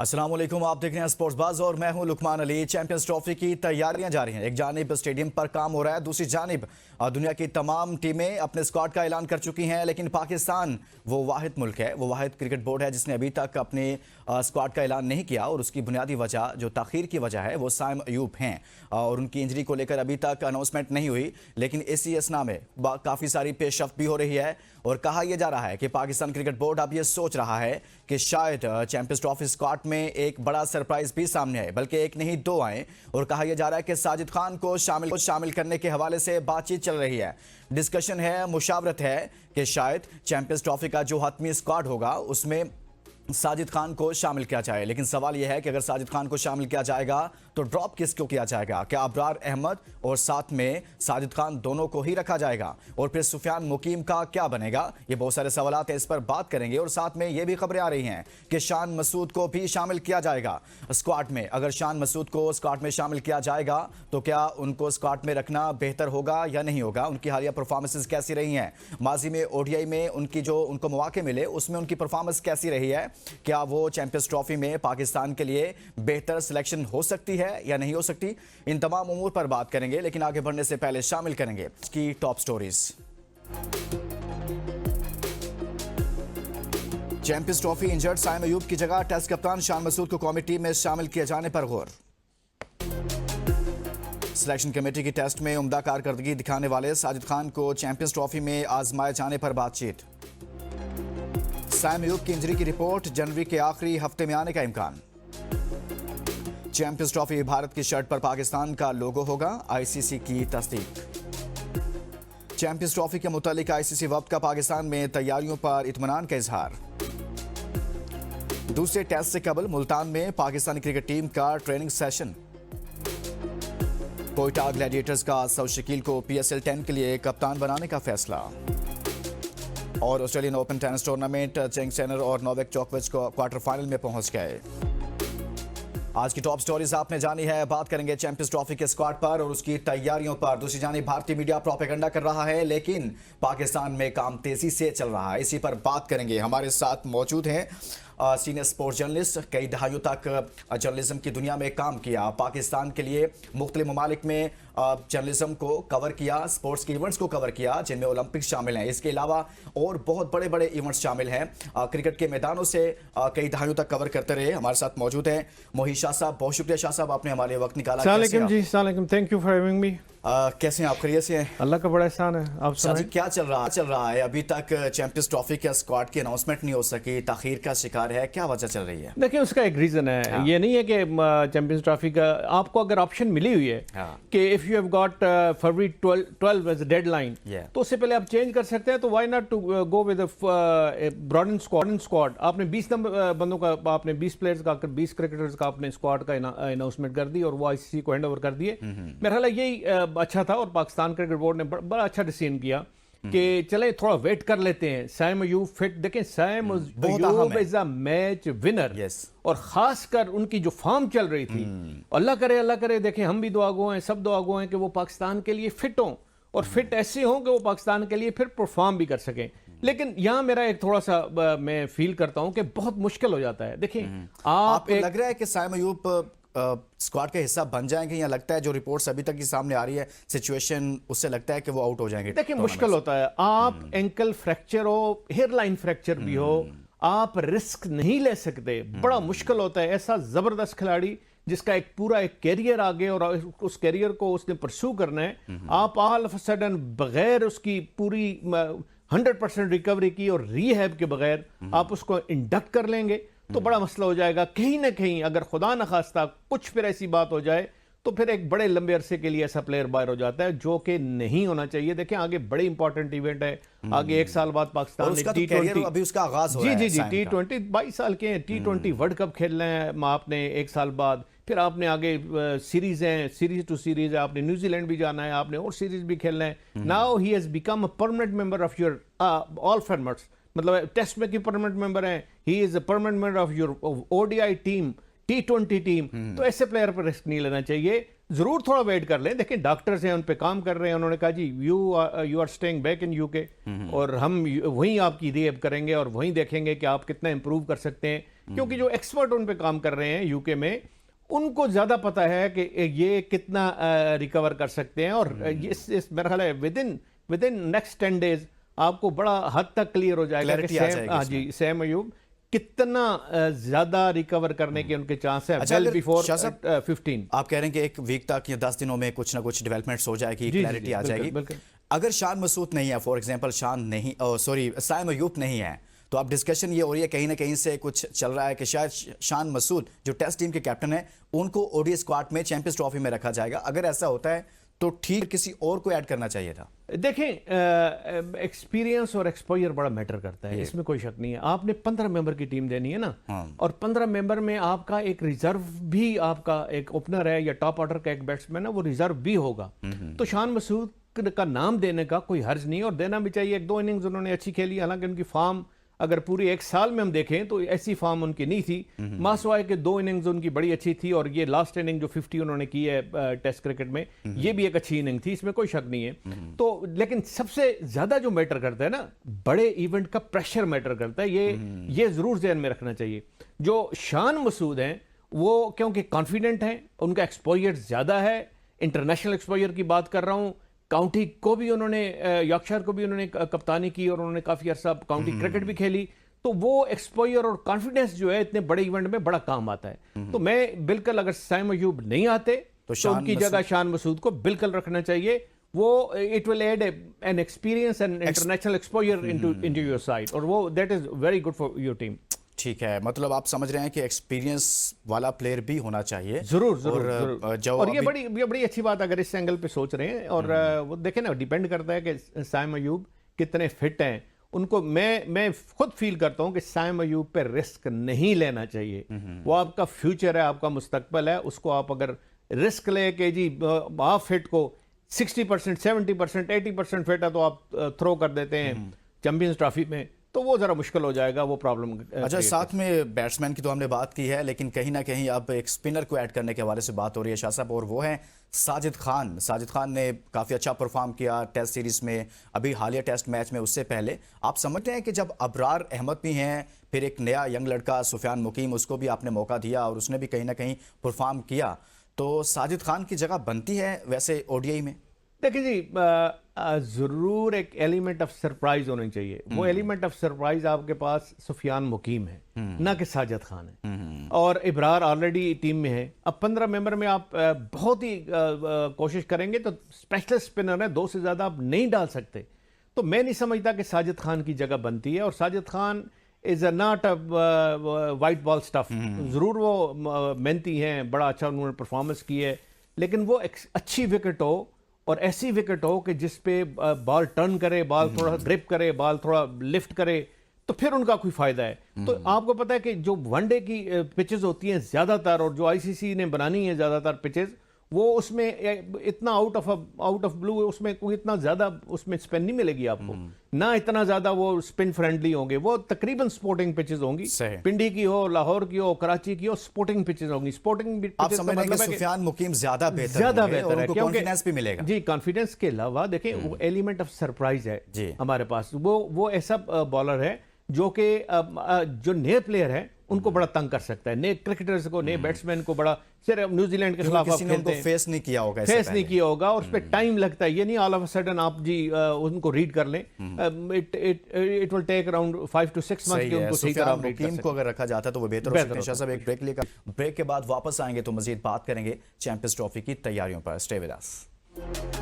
अस्सलाम वालेकुम, आप देख रहे हैं स्पोर्ट्स बाज और मैं हूं लुकमान अली। चैंपियंस ट्रॉफी की तैयारियां जारी हैं। एक जानिब स्टेडियम पर काम हो रहा है, दूसरी जानिब दुनिया की तमाम टीमें अपने स्क्वाड का ऐलान कर चुकी हैं। लेकिन पाकिस्तान वो वाहिद मुल्क है, वो वाहिद क्रिकेट बोर्ड है जिसने अभी तक अपने स्क्वाड का ऐलान नहीं किया। और उसकी बुनियादी वजह, जो ताखीर की वजह है, वो साइम अयूब हैं और उनकी इंजरी को लेकर अभी तक अनाउंसमेंट नहीं हुई। लेकिन इसी असना में काफ़ी सारी पेशरफ्त भी हो रही है और कहा यह जा रहा है कि पाकिस्तान क्रिकेट बोर्ड अब ये सोच रहा है कि शायद चैंपियंस ट्रॉफी स्क्वाड में एक बड़ा सरप्राइज भी सामने आए, बल्कि एक नहीं दो आए। और कहा यह जा रहा है कि साजिद खान को शामिल करने के हवाले से बातचीत चल रही है, डिस्कशन है, मुशावरत है कि शायद चैंपियंस ट्रॉफी का जो हतमी स्क्वाड होगा उसमें साजिद खान को शामिल किया जाए। लेकिन सवाल यह है कि अगर साजिद खान को शामिल किया जाएगा तो ड्रॉप किसको किया जाएगा? क्या अबरार अहमद और साथ में साजिद खान दोनों को ही रखा जाएगा? और फिर सुफियान मुकीम का क्या बनेगा? ये बहुत सारे सवालात हैं, इस पर बात करेंगे। और साथ में ये भी खबरें आ रही हैं कि शान मसूद को भी शामिल किया जाएगा स्क्वाड में। अगर शान मसूद को स्क्वाड में शामिल किया जाएगा तो क्या उनको स्क्वाड में रखना बेहतर होगा या नहीं होगा? उनकी हालिया परफॉर्मेंसेस कैसी रही हैं? माजी में ओडीआई में उनको मौके मिले उसमें उनकी परफॉर्मेंस कैसी रही है? क्या वो चैंपियंस ट्रॉफी में पाकिस्तान के लिए बेहतर सिलेक्शन हो सकती है या नहीं हो सकती? इन तमाम उमूर पर बात करेंगे। लेकिन आगे बढ़ने से पहले शामिल करेंगे इसकी top stories. Champions Trophy injured Saim Ayub की जगह टेस्ट कप्तान शान मसूद को कौमी टीम में शामिल किए जाने पर गौर। सिलेक्शन कमेटी की टेस्ट में उम्दा कारकर्दगी दिखाने वाले साजिद खान को चैंपियंस ट्रॉफी में आजमाए जाने पर बातचीत। साइम अयूब की इंजरी की रिपोर्ट जनवरी के आखिरी हफ्ते में आने का इम्कान। चैंपियंस ट्रॉफी भारत की शर्ट पर पाकिस्तान का लोगो होगा, आईसीसी की तस्दीक। चैंपियंस ट्रॉफी के मुतालिक आईसीसी वक्त का पाकिस्तान में तैयारियों पर इत्मीनान का इजहार। दूसरे टेस्ट से कबल मुल्तान में पाकिस्तानी क्रिकेट टीम का ट्रेनिंग सेशन। कोयटा ग्लैडिएटर्स का सऊद शकील को PSL 10 के लिए कप्तान बनाने का फैसला। और ऑस्ट्रेलियन ओपन टेनिस टूर्नामेंट चेंग सेनर और नोवाक जोकोविच को क्वार्टर फाइनल में पहुंच गए। आज की टॉप स्टोरीज आपने जानी है। बात करेंगे चैंपियंस ट्रॉफी के स्क्वाड पर और उसकी तैयारियों पर। दूसरी जानिब भारतीय मीडिया प्रोपेगेंडा कर रहा है, लेकिन पाकिस्तान में काम तेजी से चल रहा है। इसी पर बात करेंगे। हमारे साथ मौजूद हैं सीनियर स्पोर्ट्स जर्नलिस्ट, कई दहाइयों तक जर्नलिज्म की दुनिया में काम किया, पाकिस्तान के लिए मुख्तलिफ ममालिक में जर्नलिज्म को कवर किया, स्पोर्ट्स के इवेंट्स को कवर किया जिनमें ओलंपिक्स शामिल हैं। इसके अलावा और बहुत बड़े बड़े इवेंट्स शामिल हैं। क्रिकेट के मैदानों से कई दहाइयों तक कवर करते रहे। हमारे साथ मौजूद हैं मोहित शाह साहब। बहुत शुक्रिया शाह साहब, आपने हमारे वक्त निकाला। Thank you for having me. कैसे हैं आप? खैरियत से हैं? अल्लाह का बड़ा एहसान है। आप सुनाइए, क्या चल रहा है? अभी तक चैंपियंस ट्रॉफी के स्क्वाड की अनाउंसमेंट नहीं हो सकी, ताखीर का शिकार है, क्या वजह चल रही है? देखिए, उसका एक रीजन है। हाँ। ये नहीं है कि चैंपियंस ट्रॉफी का आपको अगर ऑप्शन मिली हुई है कि if you have got February 12 as deadline, तो उससे पहले आप चेंज कर सकते हैं। तो why not to go with broaden squad. आपने 20 बंदों का, आपने 20 प्लेयर्स का, 20 क्रिकेटर्स का आपने स्क्वाड का अनाउंसमेंट कर दी और वो आईसीसी को हैंड ओवर कर दिए। मेरा ख्याल है यही अच्छा था और पाकिस्तान क्रिकेट बोर्ड ने बड़ा अच्छा डिसीजन किया कि चले थोड़ा वेट कर लेते हैं। साइम अयूब फिट, देखें Saim Ayub is a match winner. और खासकर उनकी जो फॉर्म चल रही थी, अल्लाह करे, देखें हम भी दुआगो हैं, सब दुआगो हैं कि वो पाकिस्तान के लिए फिट हों और फिट ऐसे हों कि वो पाकिस्तान के लिए फिर परफॉर्म भी कर सकें। लेकिन यहाँ मेरा एक थोड़ा सा मैं फील करता हूँ कि बहुत मुश्किल हो जाता है। देखिए, आपको लग रहा है कि साइम अयूब स्क्वाड का हिस्सा बन जाएंगे या लगता है जो रिपोर्ट्स अभी तक की सामने आ रही है सिचुएशन, उससे लगता है कि वो आउट हो जाएंगे? देखिए, मुश्किल होता है। आप एंकल फ्रैक्चर हो, हेयरलाइन फ्रैक्चर भी हो, आप रिस्क नहीं ले सकते। बड़ा मुश्किल होता है। ऐसा जबरदस्त खिलाड़ी जिसका एक पूरा एक कैरियर आगे और उस कैरियर को उसने परस्यू करना है, आप ऑल ऑफ अ सडन बगैर उसकी पूरी 100% रिकवरी की और रीहैब के बगैर आप उसको इंडक्ट कर लेंगे तो बड़ा मसला हो जाएगा। कहीं ना कहीं अगर खुदा न खास्ता कुछ फिर ऐसी बात हो जाए तो फिर एक बड़े लंबे अरसे के लिए ऐसा प्लेयर बाहर हो जाता है, जो कि नहीं होना चाहिए। देखें, आगे बड़े इंपॉर्टेंट इवेंट है। आगे एक साल बाद पाकिस्तान ने T20 अभी उसका आगाज हो रहा है। जी T20 22 साल के हैं। T20 वर्ल्ड कप खेलना है आपने एक साल बाद, फिर आपने आगे सीरीज है, सीरीज टू सीरीज है, आपने न्यूजीलैंड भी जाना है, आपने और सीरीज भी खेलना है। Now he has become a permanent member of your all formats, मतलब टेस्ट में की परमानेंट मेंबर है। He is a permanent member of your ODI team, T20 team. तो ऐसे प्लेयर पर रिस्क नहीं लेना चाहिए। जरूर थोड़ा वेट कर लें। देखें डॉक्टर्स हैं, उन पे काम कर रहे हैं, उन्होंने कहा जी you are staying back in UK और हम वहीं आपकी रिहेब करेंगे और वहीं देखेंगे कि आप कितना इंप्रूव कर सकते हैं, क्योंकि जो एक्सपर्ट उन पे काम कर रहे हैं यूके में, उनको ज्यादा पता है कि ये कितना रिकवर कर सकते हैं। और इस मेरा ख्याल है विद इन नेक्स्ट 10 डेज आपको बड़ा हद तक क्लियर हो जाएगा कि सैम अयूब कितना ज्यादा रिकवर करने के उनके चांस है वेल बिफोर 15। आप कह रहे हैं कि एक वीक तक या 10 दिनों में कुछ ना कुछ डेवलपमेंट्स हो जाएगी, क्लैरिटी आ जाएगी। अगर शान मसूद नहीं है, फॉर एग्जांपल सैम अयूब नहीं है, तो अब डिस्कशन ये हो रही है, कहीं ना कहीं से कुछ चल रहा है कि शायद शान मसूद जो टेस्ट टीम के कैप्टन है उनको ओडीआई स्क्वाड में चैंपियंस ट्रॉफी में रखा जाएगा। अगर ऐसा होता है तो ठीक, किसी और को ऐड करना चाहिए था। देखें एक्सपीरियंस और एक्सपोजर बड़ा मैटर करता है, इसमें कोई शक नहीं है। आपने 15 मेंबर की टीम देनी है ना, और 15 मेंबर में आपका एक रिजर्व भी, आपका एक ओपनर है या टॉप ऑर्डर का एक बैट्समैन है, वो रिजर्व भी होगा। तो शान मसूद का नाम देने का कोई हर्ज नहीं, और देना भी चाहिए। 1-2 इनिंग्स उन्होंने अच्छी खेली, हालांकि उनकी फॉर्म अगर पूरी एक साल में हम देखें तो ऐसी फॉर्म उनकी नहीं थी। मासवाई के 2 इनिंग्स उनकी बड़ी अच्छी थी, और ये लास्ट इनिंग जो 50 उन्होंने की है टेस्ट क्रिकेट में, ये भी एक अच्छी इनिंग थी, इसमें कोई शक नहीं है। तो लेकिन सबसे ज्यादा जो मैटर करता है ना, बड़े इवेंट का प्रेशर मैटर करता है, ये जरूर ध्यान में रखना चाहिए। जो शान मसूद हैं वो क्योंकि कॉन्फिडेंट हैं, उनका एक्सपोजर ज्यादा है, इंटरनेशनल एक्सपोजर की बात कर रहा हूं, काउंटी को भी उन्होंने, यॉर्कशायर को भी उन्होंने कप्तानी की, और उन्होंने काफी अर्सा काउंटी क्रिकेट भी खेली। तो वो एक्सपोजर और कॉन्फिडेंस जो है इतने बड़े इवेंट में बड़ा काम आता है। तो मैं बिल्कुल, अगर सैम अयूब नहीं आते तो उनकी जगह शान मसूद को बिल्कुल रखना चाहिए। वो it will add an experience and international exposure into your side, और वो that is very good for your team. ठीक है, मतलब आप समझ रहे हैं कि एक्सपीरियंस वाला प्लेयर भी होना चाहिए। जरूर। और ये बड़ी अच्छी बात अगर इस एंगल पे सोच रहे हैं। और वो देखें ना, डिपेंड करता है कि सैम अयूब कितने फिट हैं। उनको मैं खुद फील करता हूं कि सैम अयूब पे रिस्क नहीं लेना चाहिए। वो आपका फ्यूचर है, आपका मुस्तकबल है, उसको आप अगर रिस्क ले के जी हाफ फिट को 60%, 70%, 80% फिट है तो आप थ्रो कर देते हैं चैंपियंस ट्रॉफी में, तो वो जरा मुश्किल हो जाएगा, वो प्रॉब्लम। अच्छा, साथ में बैट्समैन की तो हमने बात की है, लेकिन कहीं ना कहीं अब एक स्पिनर को ऐड करने के हवाले से बात हो रही है शाह साहब, और वो है साजिद खान। साजिद खान ने काफ़ी अच्छा परफॉर्म किया टेस्ट सीरीज में, अभी हालिया टेस्ट मैच में। उससे पहले आप समझते हैं कि जब अबरार अहमद भी हैं, फिर एक नया यंग लड़का सुफियान मुकीम, उसको भी आपने मौका दिया और उसने भी कहीं ना कहीं परफॉर्म किया, तो साजिद खान की जगह बनती है वैसे ओडीआई में? देखिए जी, जरूर एक एलिमेंट ऑफ सरप्राइज होनी चाहिए। वो एलिमेंट ऑफ सरप्राइज आपके पास सुफियान मुकीम है, ना कि साजिद खान है। और इब्रार ऑलरेडी टीम में है। अब 15 मेंबर में आप बहुत ही कोशिश करेंगे तो स्पेशलिस्ट स्पिनर है, 2 से ज्यादा आप नहीं डाल सकते। तो मैं नहीं समझता कि साजिद खान की जगह बनती है। और Sajid Khan is not a white ball stuff. जरूर वो मेहनती हैं, बड़ा अच्छा उन्होंने परफॉर्मेंस की है, लेकिन वो अच्छी विकेट हो और ऐसी विकेट हो कि जिस पे बॉल टर्न करे, बॉल थोड़ा ग्रिप करे, बॉल थोड़ा लिफ्ट करे, तो फिर उनका कोई फायदा है। तो आपको पता है कि जो वनडे की पिचेस होती हैं ज्यादातर, और जो आईसीसी ने बनानी है ज्यादातर पिचेस, वो उसमें इतना आउट ऑफ ब्लू, उसमें कोई इतना ज्यादा उसमें स्पिन नहीं मिलेगी आपको, ना इतना ज्यादा वो स्पिन फ्रेंडली होंगे। वो तकरीबन स्पोर्टिंग पिचेस होंगी, पिंडी की हो, लाहौर की हो, कराची की हो, स्पोर्टिंग पिचेस होंगी। स्पोर्टिंग आप समझ रहे हैं कि सुफियान मुकीम ज्यादा बेहतर है, उनको कॉन्फिडेंस भी मिलेगा। जी, कॉन्फिडेंस के अलावा देखें वो एलिमेंट ऑफ सरप्राइज है हमारे पास। वो ऐसा बॉलर है जो कि जो नए प्लेयर है उनको बड़ा तंग कर सकता है, नए क्रिकेटर्स को, नए बैट्समैन को बड़ा। सिर्फ न्यूजीलैंड के खिलाफ आप खेलते हैं, फेस नहीं किया होगा, और उस पर टाइम लगता है। ये नहीं ऑल ऑफ अ सडन आप जी उनको रीड कर लें। It will take around 5 to 6 months उनको सही तरह रीड कर सकें। को अगर रखा जाता है तो वो बेहतर हो सकता है। शाह साहब, एक ब्रेक लेकर, ब्रेक के बाद वापस आएंगे तो मजीद बात करेंगे चैंपियंस ट्रॉफी की तैयारियों पर। Stay with us.